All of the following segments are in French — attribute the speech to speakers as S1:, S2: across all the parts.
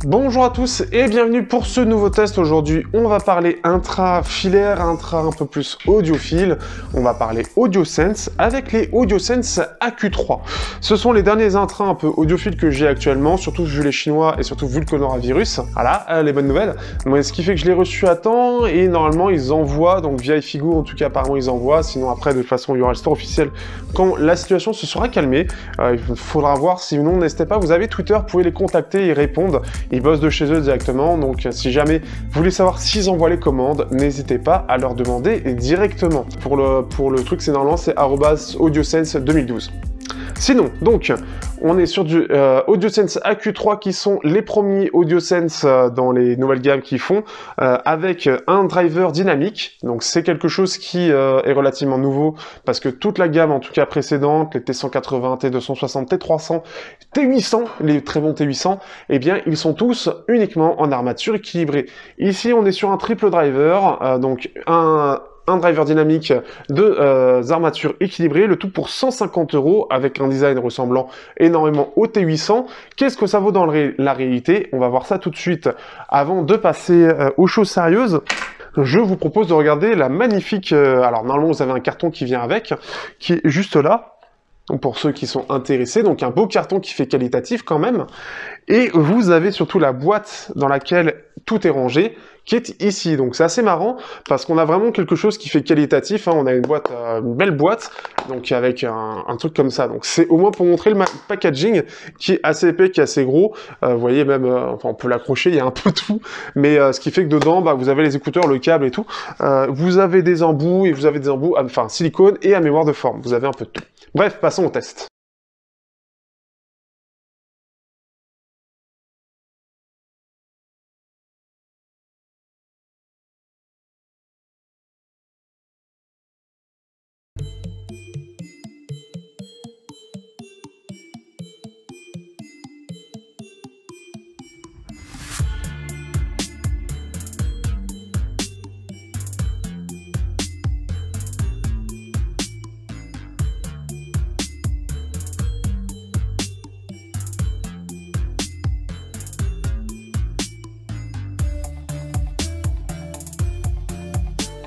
S1: Bonjour à tous et bienvenue pour ce nouveau test. Aujourd'hui, on va parler intra-filaire, intra un peu plus audiophile. On va parler AudioSense avec les AudioSense AQ3. Ce sont les derniers intras un peu audiophiles que j'ai actuellement, surtout vu les Chinois et surtout vu le coronavirus. Voilà, les bonnes nouvelles. Donc, ce qui fait que je l'ai reçu à temps et normalement ils envoient, donc via iFigo en tout cas apparemment ils envoient, sinon après de toute façon il y aura le store officiel quand la situation se sera calmée. Il faudra voir, sinon n'hésitez pas, vous avez Twitter, vous pouvez les contacter, ils répondent. Ils bossent de chez eux directement, donc si jamais vous voulez savoir s'ils envoient les commandes, n'hésitez pas à leur demander directement. Pour le truc, c'est normalement c'est @audiosense 2012. Sinon, donc, on est sur du AudioSense AQ3 qui sont les premiers AudioSense dans les nouvelles gammes qu'ils font, avec un driver dynamique. Donc c'est quelque chose qui est relativement nouveau parce que toute la gamme, en tout cas précédente, les T180, T260, T300, T800, les très bons T800, eh bien ils sont tous uniquement en armature équilibrée. Ici, on est sur un triple driver, donc un driver dynamique, deux armatures équilibrées, le tout pour 150 € avec un design ressemblant énormément au T800. Qu'est-ce que ça vaut dans la réalité? On va voir ça tout de suite. Avant de passer aux choses sérieuses, je vous propose de regarder la magnifique... alors normalement vous avez un carton qui vient avec, qui est juste là. Donc pour ceux qui sont intéressés, donc un beau carton qui fait qualitatif quand même. Et vous avez surtout la boîte dans laquelle tout est rangé, qui est ici. Donc c'est assez marrant, parce qu'on a vraiment quelque chose qui fait qualitatif, hein. On a une boîte, une belle boîte, donc avec un truc comme ça. Donc c'est au moins pour montrer le packaging, qui est assez épais, qui est assez gros. Vous voyez même, enfin on peut l'accrocher, il y a un peu tout. Mais ce qui fait que dedans, bah, vous avez les écouteurs, le câble et tout. Vous avez des embouts, et vous avez des embouts, enfin silicone et à mémoire de forme. Vous avez un peu de tout. Bref, passons au test.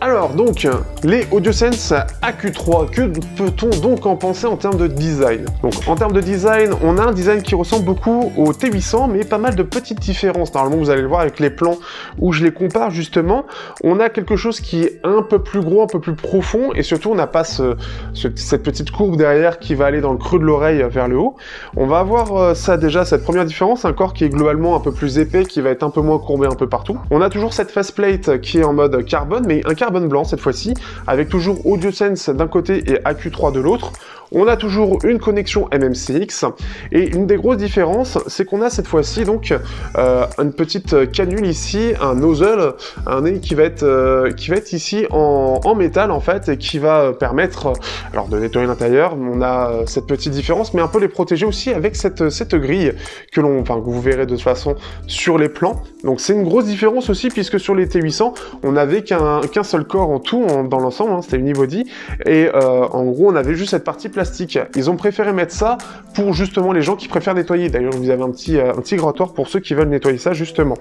S1: Alors donc, les AudioSense AQ3, que peut-on donc en penser en termes de design? Donc en termes de design, on a un design qui ressemble beaucoup au T800, mais pas mal de petites différences. Normalement, vous allez le voir avec les plans où je les compare justement. On a quelque chose qui est un peu plus gros, un peu plus profond, et surtout on n'a pas cette petite courbe derrière qui va aller dans le creux de l'oreille vers le haut. On va avoir ça déjà, cette première différence, un corps qui est globalement un peu plus épais, qui va être un peu moins courbé un peu partout. On a toujours cette faceplate qui est en mode carbone, mais un carbone blanc cette fois-ci, avec toujours AudioSense d'un côté et AQ3 de l'autre. On a toujours une connexion MMCX, et une des grosses différences, c'est qu'on a cette fois-ci donc une petite canule ici, un nozzle, un nez qui va être ici en métal en fait, et qui va permettre alors de nettoyer l'intérieur. On a cette petite différence, mais un peu les protéger aussi avec cette grille que vous verrez de toute façon sur les plans. Donc c'est une grosse différence aussi, puisque sur les T800, on n'avait qu'un seul corps en tout, dans l'ensemble, hein, c'était unibody, et en gros on avait juste cette partie plastique. Ils ont préféré mettre ça pour justement les gens qui préfèrent nettoyer. D'ailleurs, vous avez un petit grattoir pour ceux qui veulent nettoyer ça justement.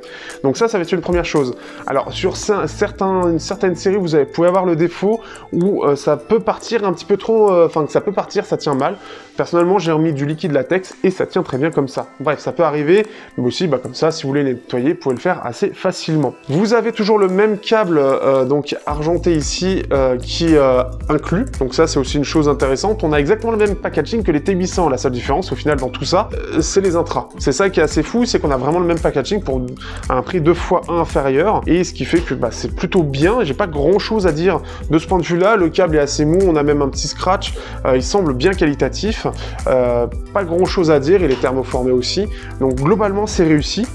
S1: Donc ça va être une première chose. Alors sur certaines séries, vous pouvez avoir le défaut où ça peut partir un petit peu trop, que ça peut partir, ça tient mal. Personnellement, j'ai remis du liquide latex et ça tient très bien comme ça. Bref, ça peut arriver, mais aussi comme ça, si vous voulez nettoyer, vous pouvez le faire assez facilement. Vous avez toujours le même câble donc argenté ici qui inclus. Donc ça, c'est aussi une chose intéressante. On a exactement le même packaging que les T800. La seule différence, au final, dans tout ça, c'est les intras. C'est ça qui est assez fou, c'est qu'on a vraiment le même packaging pour un prix 2 fois 1 inférieur. Et ce qui fait que c'est plutôt bien. J'ai pas grand chose à dire de ce point de vue-là. Le câble est assez mou, on a même un petit scratch. Il semble bien qualitatif. Pas grand chose à dire, il est thermoformé aussi. Donc globalement, c'est réussi.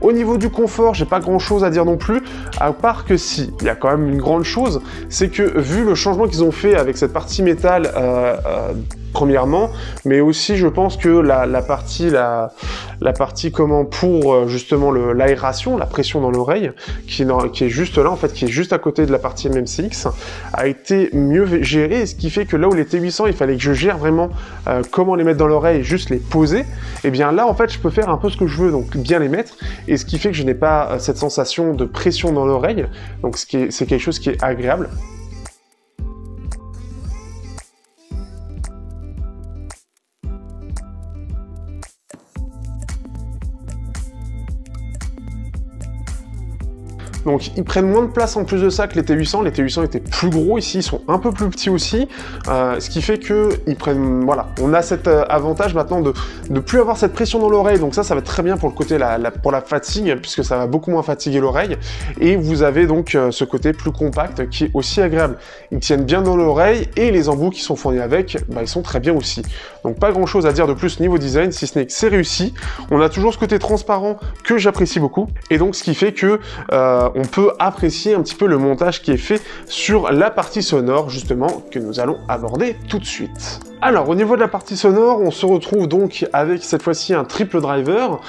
S1: Au niveau du confort, j'ai pas grand chose à dire non plus, à part que si, il y a quand même une grande chose, c'est que vu le changement qu'ils ont fait avec cette partie métal premièrement, mais aussi je pense que la partie comment pour justement l'aération, la pression dans l'oreille, qui est juste là en fait, qui est juste à côté de la partie MMCX, a été mieux gérée, ce qui fait que là où les T800 il fallait que je gère vraiment comment les mettre dans l'oreille et juste les poser, et bien là en fait je peux faire un peu ce que je veux, donc bien les mettre, et ce qui fait que je n'ai pas cette sensation de pression dans l'oreille, donc c'est quelque chose qui est agréable. Donc ils prennent moins de place en plus de ça que les T800. Les T800 étaient plus gros ici, ils sont un peu plus petits aussi, ce qui fait que ils prennent, voilà, on a cet avantage maintenant de plus avoir cette pression dans l'oreille. Donc ça va être très bien pour le côté pour la fatigue, puisque ça va beaucoup moins fatiguer l'oreille. Et vous avez donc ce côté plus compact qui est aussi agréable. Ils tiennent bien dans l'oreille et les embouts qui sont fournis avec, bah, ils sont très bien aussi. Donc pas grand chose à dire de plus niveau design, si ce n'est que c'est réussi. On a toujours ce côté transparent que j'apprécie beaucoup, et donc ce qui fait que on peut apprécier un petit peu le montage qui est fait sur la partie sonore, justement, que nous allons aborder tout de suite. Alors, au niveau de la partie sonore, on se retrouve donc avec cette fois-ci un triple driver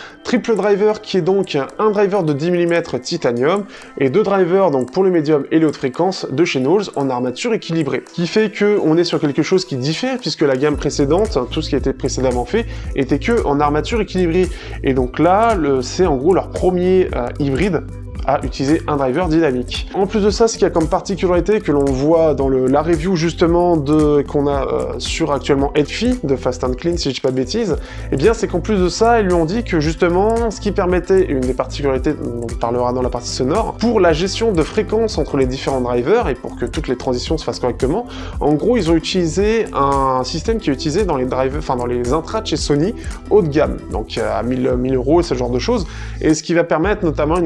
S1: qui est donc un driver de 10 mm titanium et deux drivers donc pour le médium et les hautes fréquences de chez Knowles en armature équilibrée. Ce qui fait qu'on est sur quelque chose qui diffère puisque la gamme précédente, tout ce qui était précédemment fait, était que en armature équilibrée. Et donc là, c'est en gros leur premier hybride à utiliser un driver dynamique. En plus de ça, ce qu'il y a comme particularité que l'on voit dans la review justement qu'on a sur actuellement Edfi de Fast and Clean, si je dis pas de bêtises, eh bien c'est qu'en plus de ça, ils lui ont dit que justement, ce qui permettait, une des particularités dont on parlera dans la partie sonore, pour la gestion de fréquences entre les différents drivers et pour que toutes les transitions se fassent correctement, en gros, ils ont utilisé un système qui est utilisé dans les drivers, enfin dans les intras de chez Sony haut de gamme, donc à 1000 € et ce genre de choses, et ce qui va permettre notamment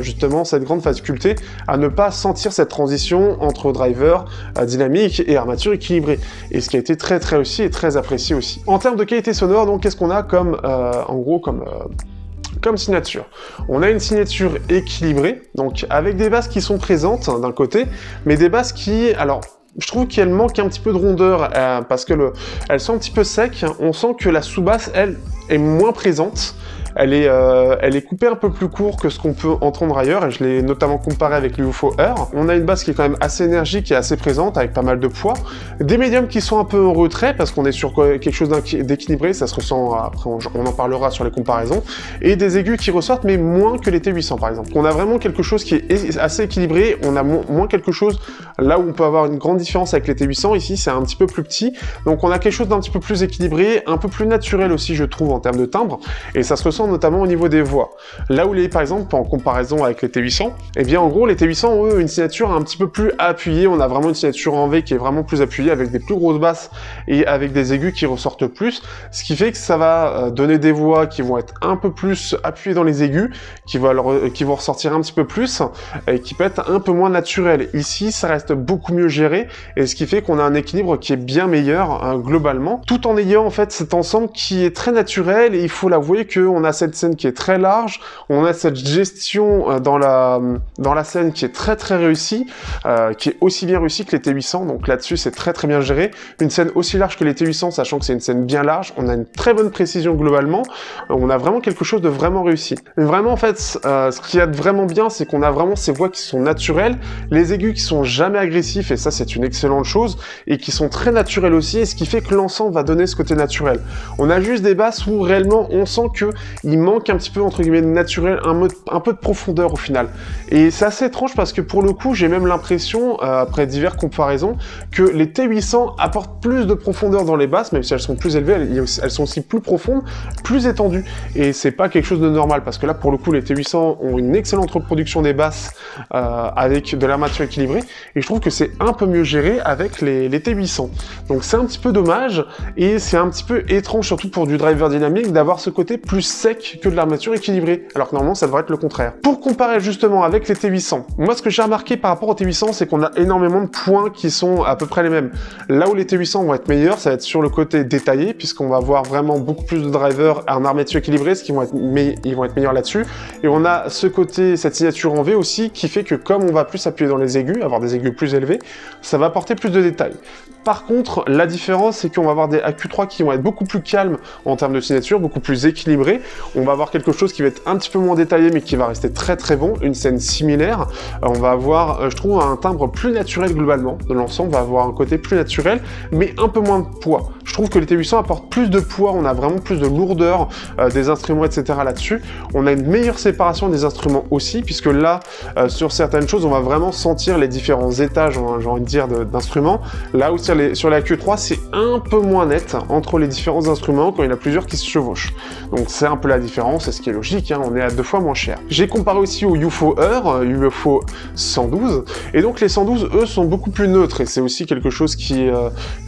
S1: justement cette grande faculté à ne pas sentir cette transition entre driver dynamique et armature équilibrée, et ce qui a été très réussi et très apprécié aussi. En termes de qualité sonore, donc qu'est-ce qu'on a comme en gros comme signature? On a une signature équilibrée, donc avec des basses qui sont présentes d'un côté, mais des basses qui, alors je trouve qu'elle manque un petit peu de rondeur parce que elles sont un petit peu secs. On sent que la sous-basse, elle, est moins présente. Elle est coupée un peu plus court que ce qu'on peut entendre ailleurs, et je l'ai notamment comparé avec l'UFO Air. On a une basse qui est quand même assez énergique et assez présente, avec pas mal de poids. Des médiums qui sont un peu en retrait, parce qu'on est sur quelque chose d'équilibré, ça se ressent, après on en parlera sur les comparaisons. Et des aigus qui ressortent, mais moins que les T800 par exemple. On a vraiment quelque chose qui est assez équilibré, on a moins quelque chose, là où on peut avoir une grande différence avec les T800, ici c'est un petit peu plus petit. Donc on a quelque chose d'un petit peu plus équilibré, un peu plus naturel aussi je trouve en termes de timbre, et ça se ressent notamment au niveau des voix. Là où par exemple, en comparaison avec les T800, eh bien en gros les T800 ont eux une signature un petit peu plus appuyée, on a vraiment une signature en V qui est vraiment plus appuyée avec des plus grosses basses et avec des aigus qui ressortent plus, ce qui fait que ça va donner des voix qui vont être un peu plus appuyées dans les aigus, qui vont ressortir un petit peu plus et qui peut être un peu moins naturel. Ici ça reste beaucoup mieux géré, et ce qui fait qu'on a un équilibre qui est bien meilleur globalement, tout en ayant en fait cet ensemble qui est très naturel, et il faut l'avouer qu'on a cette scène qui est très large, on a cette gestion dans la scène qui est très réussie, qui est aussi bien réussie que les T800, donc là-dessus c'est très bien géré. Une scène aussi large que les T800, sachant que c'est une scène bien large, on a une très bonne précision globalement, on a vraiment quelque chose de vraiment réussi. Mais vraiment en fait, ce qu'il y a de vraiment bien, c'est qu'on a vraiment ces voix qui sont naturelles, les aigus qui sont jamais agressifs, et ça c'est une excellente chose, et qui sont très naturels aussi, et ce qui fait que l'ensemble va donner ce côté naturel. On a juste des basses où réellement on sent que il manque un petit peu entre guillemets de naturel, un peu de profondeur au final. Et c'est assez étrange parce que pour le coup j'ai même l'impression, après diverses comparaisons, que les T800 apportent plus de profondeur dans les basses, même si elles sont plus élevées, elles sont aussi plus profondes, plus étendues. Et c'est pas quelque chose de normal, parce que là pour le coup les T800 ont une excellente reproduction des basses avec de l'armature équilibrée, et je trouve que c'est un peu mieux géré avec les T800. Donc c'est un petit peu dommage, et c'est un petit peu étrange, surtout pour du driver dynamique, d'avoir ce côté plus sec que de l'armature équilibrée, alors que normalement ça devrait être le contraire. Pour comparer justement avec les T800, moi ce que j'ai remarqué par rapport aux T800, c'est qu'on a énormément de points qui sont à peu près les mêmes. Là où les T800 vont être meilleurs, ça va être sur le côté détaillé, puisqu'on va avoir vraiment beaucoup plus de drivers en armature équilibrée, ils vont être meilleurs là-dessus. Et on a ce côté, cette signature en V aussi, qui fait que comme on va plus appuyer dans les aigus, avoir des aigus plus élevés, ça va apporter plus de détails. Par contre, la différence, c'est qu'on va avoir des AQ3 qui vont être beaucoup plus calmes en termes de signature, beaucoup plus équilibrés. On va avoir quelque chose qui va être un petit peu moins détaillé, mais qui va rester très très bon, une scène similaire. On va avoir, je trouve, un timbre plus naturel globalement de l'ensemble, on va avoir un côté plus naturel, mais un peu moins de poids. Je trouve que les T800 apportent plus de poids, on a vraiment plus de lourdeur des instruments, etc. là-dessus. On a une meilleure séparation des instruments aussi, puisque là, sur certaines choses, on va vraiment sentir les différents étages, j'ai envie de dire, d'instruments. Là où sur la Q3, c'est un peu moins net entre les différents instruments quand il y en a plusieurs qui se chevauchent. Donc c'est un peu la différence, c'est ce qui est logique, hein, on est à 2 fois moins cher. J'ai comparé aussi au UFO Heur, UFO 112, et donc les 112, eux, sont beaucoup plus neutres, et c'est aussi quelque chose qui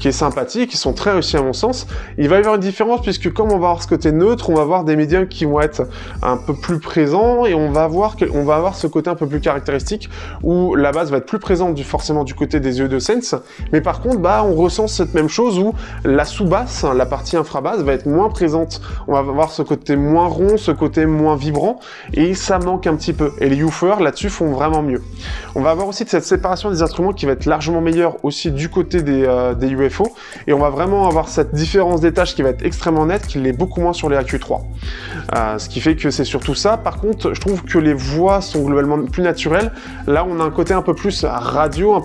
S1: est sympathique, ils sont très réussis à mon sens. Il va y avoir une différence, puisque comme on va avoir ce côté neutre, on va avoir des médiums qui vont être un peu plus présents, et on va avoir ce côté un peu plus caractéristique, où la base va être plus présente forcément du côté des Audio-Sense, mais par contre, on ressent cette même chose où la sous-basse, la partie infrabasse, va être moins présente. On va avoir ce côté moins rond, ce côté moins vibrant, et ça manque un petit peu. Et les UFO là-dessus font vraiment mieux. On va avoir aussi cette séparation des instruments qui va être largement meilleure aussi du côté des UFO, et on va vraiment avoir cette différence des tâches qui va être extrêmement nette, qui l'est beaucoup moins sur les AQ3. Ce qui fait que c'est surtout ça. Par contre, je trouve que les voix sont globalement plus naturelles. Là, on a un côté un peu plus radio, un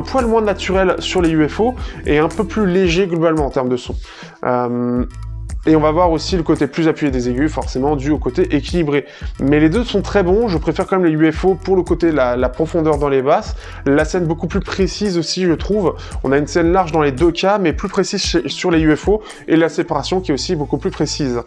S1: poil moins naturel sur les UFO et un peu plus léger globalement en termes de son. Et on va voir aussi le côté plus appuyé des aigus, forcément dû au côté équilibré. Mais les deux sont très bons, je préfère quand même les UFO pour le côté la profondeur dans les basses, la scène beaucoup plus précise aussi, je trouve. On a une scène large dans les deux cas, mais plus précise sur les UFO, et la séparation qui est aussi beaucoup plus précise.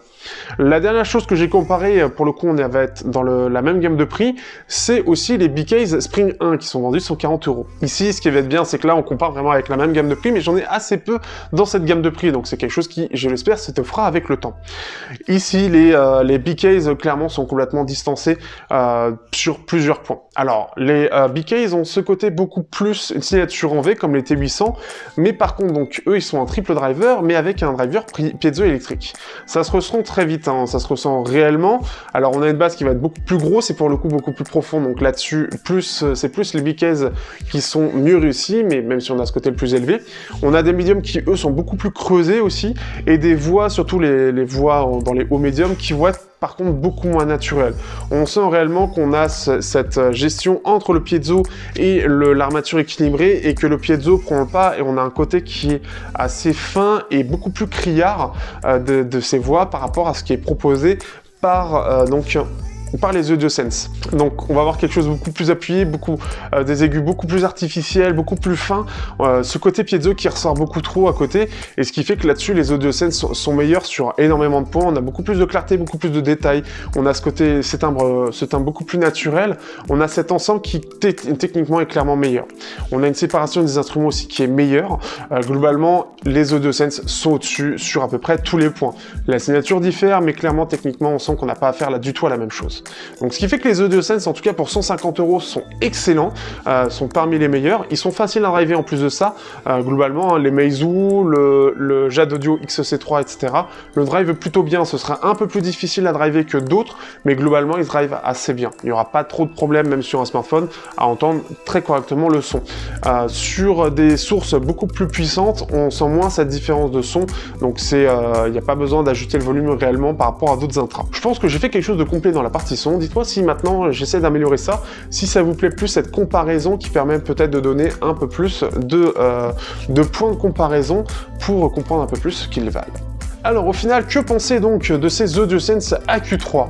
S1: La dernière chose que j'ai comparé, pour le coup on va être dans la même gamme de prix, c'est aussi les BKs Spring 1 qui sont vendus 140 €. Ici, ce qui va être bien, c'est que là on compare vraiment avec la même gamme de prix, mais j'en ai assez peu dans cette gamme de prix, donc c'est quelque chose qui, je l'espère, s'offrira avec le temps. Ici, les BKs clairement sont complètement distancés sur plusieurs points. Alors, les BKs ont ce côté beaucoup plus une signature en V comme les T800, mais par contre, donc eux, ils sont un triple driver, mais avec un driver piezoélectrique. Ça se ressent très vite, hein, ça se ressent réellement. Alors, on a une base qui va être beaucoup plus grosse et pour le coup beaucoup plus profonde, donc là-dessus, c'est plus les BKs qui sont mieux réussis, mais même si on a ce côté le plus élevé. On a des médiums qui, eux, sont beaucoup plus creusés aussi, et des voix, surtout les voix dans les hauts médiums, qui vont être par contre beaucoup moins naturelles. On sent réellement qu'on a cette gestion entre le piezo et l'armature équilibrée, et que le piezo prend le pas, et on a un côté qui est assez fin et beaucoup plus criard de ces voix par rapport à ce qui est proposé par les Audio-Sense. Donc on va avoir quelque chose de beaucoup plus appuyé, des aigus beaucoup plus artificiels, beaucoup plus fins, ce côté piezo qui ressort beaucoup trop à côté, et ce qui fait que là-dessus les Audio-Sense sont meilleurs sur énormément de points. On a beaucoup plus de clarté, beaucoup plus de détails, on a ce timbre beaucoup plus naturel, on a cet ensemble qui techniquement est clairement meilleur. On a une séparation des instruments aussi qui est meilleure. Globalement, les Audio-Sense sont au-dessus sur à peu près tous les points. La signature diffère, mais clairement techniquement on sent qu'on n'a pas à faire là du tout à la même chose. Donc ce qui fait que les Audio-Sense, en tout cas pour 150 €, sont excellents, sont parmi les meilleurs. Ils sont faciles à driver en plus de ça. Globalement, hein, les Meizu, le Jade Audio XC3, etc. le drive plutôt bien. Ce sera un peu plus difficile à driver que d'autres, mais globalement, ils drive assez bien. Il n'y aura pas trop de problèmes, même sur un smartphone, à entendre très correctement le son. Sur des sources beaucoup plus puissantes, on sent moins cette différence de son. Donc il n'y a pas besoin d'ajouter le volume réellement par rapport à d'autres intras. Je pense que j'ai fait quelque chose de complet dans la partie son. Dites-moi si maintenant j'essaie d'améliorer ça, si ça vous plaît plus cette comparaison qui permet peut-être de donner un peu plus de points de comparaison pour comprendre un peu plus ce qu'ils valent. Alors au final, que penser donc de ces Audio-Sense AQ3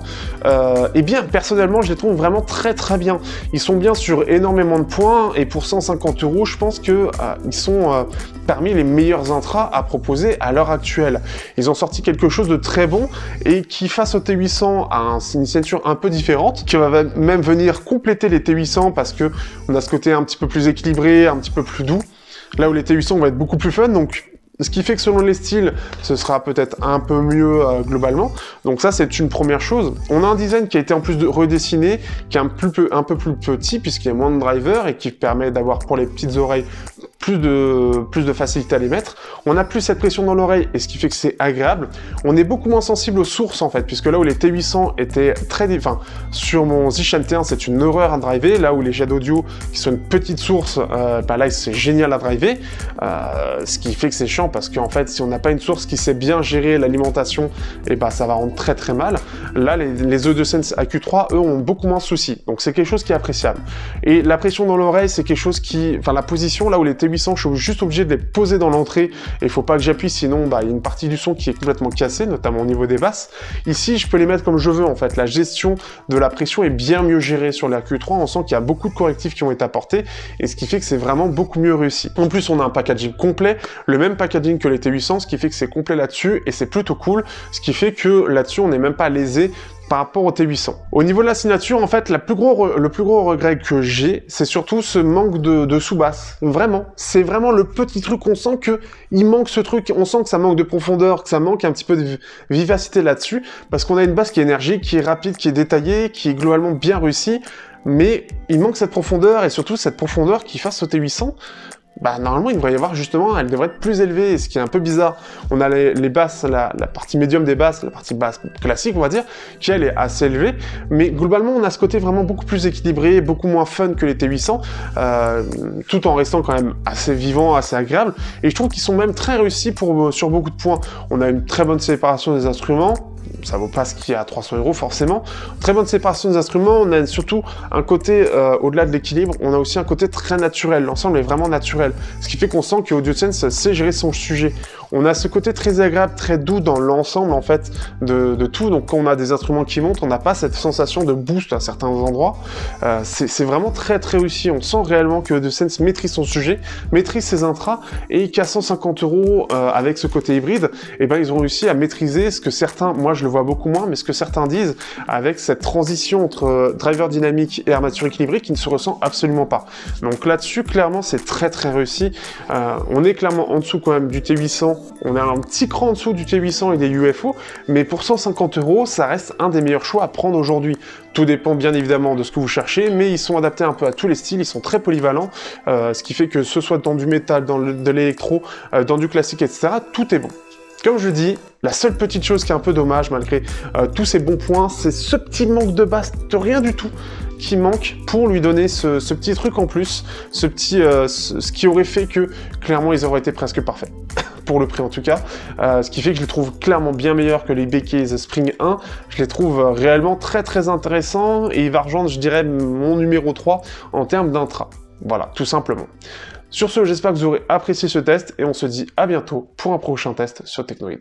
S1: Eh bien, personnellement, je les trouve vraiment très très bien. Ils sont bien sur énormément de points, et pour 150 €, je pense que ils sont parmi les meilleurs intras à proposer à l'heure actuelle. Ils ont sorti quelque chose de très bon, et qui, face au T800, a une signature un peu différente, qui va même venir compléter les T800, parce que on a ce côté un petit peu plus équilibré, un petit peu plus doux, là où les T800 vont être beaucoup plus fun, donc ce qui fait que selon les styles, ce sera peut-être un peu mieux globalement. Donc ça, c'est une première chose. On a un design qui a été en plus redessiné, qui est un peu plus petit, puisqu'il y a moins de drivers, et qui permet d'avoir pour les petites oreilles plus de facilité à les mettre. On a plus cette pression dans l'oreille, et ce qui fait que c'est agréable. On est beaucoup moins sensible aux sources, en fait, puisque là où les T800 étaient enfin, sur mon Zishan T1, c'est une horreur à driver, là où les jets d'audio, qui sont une petite source, bah là, c'est génial à driver, ce qui fait que c'est chiant, parce qu'en fait, si on n'a pas une source qui sait bien gérer l'alimentation, et bah, ça va rendre très très mal. Là, les AudioSense AQ3, eux, ont beaucoup moins de soucis, donc c'est quelque chose qui est appréciable. Et la pression dans l'oreille, c'est quelque chose qui... Enfin, la position, là où les T800, je suis juste obligé de les poser dans l'entrée, et il faut pas que j'appuie, sinon, bah, il y a une partie du son qui est complètement cassée, notamment au niveau des basses. Ici, je peux les mettre comme je veux, en fait. La gestion de la pression est bien mieux gérée sur la Q3. On sent qu'il y a beaucoup de correctifs qui ont été apportés, et ce qui fait que c'est vraiment beaucoup mieux réussi. En plus, on a un packaging complet, le même packaging que les T800, ce qui fait que c'est complet là-dessus, et c'est plutôt cool, ce qui fait que là-dessus, on n'est même pas lésé par rapport au T800. Au niveau de la signature, en fait, le plus gros regret que j'ai, c'est surtout ce manque de sous-basse. Vraiment. C'est vraiment le petit truc, on sent que il manque ce truc, on sent que ça manque de profondeur, que ça manque un petit peu de vivacité là-dessus, parce qu'on a une basse qui est énergique, qui est rapide, qui est détaillée, qui est globalement bien réussie, mais il manque cette profondeur, et surtout cette profondeur qui face au T800, bah normalement il devrait y avoir justement, elle devrait être plus élevée, ce qui est un peu bizarre. On a les basses, la partie médium des basses, la partie basse classique on va dire, qui elle est assez élevée, mais globalement on a ce côté vraiment beaucoup plus équilibré, beaucoup moins fun que les T800, tout en restant quand même assez vivant, assez agréable, et je trouve qu'ils sont même très réussis sur beaucoup de points. On a une très bonne séparation des instruments, ça vaut pas ce qu'il y a à 300 € forcément. Très bonne séparation des instruments, on a surtout un côté, au-delà de l'équilibre, on a aussi un côté très naturel, l'ensemble est vraiment naturel, ce qui fait qu'on sent que AudioSense sait gérer son sujet. On a ce côté très agréable, très doux dans l'ensemble en fait de tout, donc quand on a des instruments qui montent, on n'a pas cette sensation de boost à certains endroits, c'est vraiment très très réussi, on sent réellement que AudioSense maîtrise son sujet, maîtrise ses intras, et qu'à 150 € avec ce côté hybride, et ben ils ont réussi à maîtriser ce que certains, moi je le vois beaucoup moins, mais ce que certains disent avec cette transition entre driver dynamique et armature équilibrée qui ne se ressent absolument pas. Donc là-dessus, clairement, c'est très très réussi. On est clairement en dessous quand même du T800, on a un petit cran en dessous du T800 et des UFO, mais pour 150 €, ça reste un des meilleurs choix à prendre aujourd'hui. Tout dépend bien évidemment de ce que vous cherchez, mais ils sont adaptés un peu à tous les styles, ils sont très polyvalents, ce qui fait que ce soit dans du métal, dans de l'électro, dans du classique, etc., tout est bon. Comme je dis, la seule petite chose qui est un peu dommage, malgré tous ces bons points, c'est ce petit manque de basse, de rien du tout, qui manque pour lui donner ce petit truc en plus, ce qui aurait fait que, clairement, ils auraient été presque parfaits. Pour le prix en tout cas, ce qui fait que je les trouve clairement bien meilleurs que les Bekey The Spring 1, je les trouve réellement très très intéressants, et il va rejoindre, je dirais, mon numéro 3 en termes d'intra. Voilà, tout simplement. Sur ce, j'espère que vous aurez apprécié ce test, et on se dit à bientôt pour un prochain test sur Teknoid.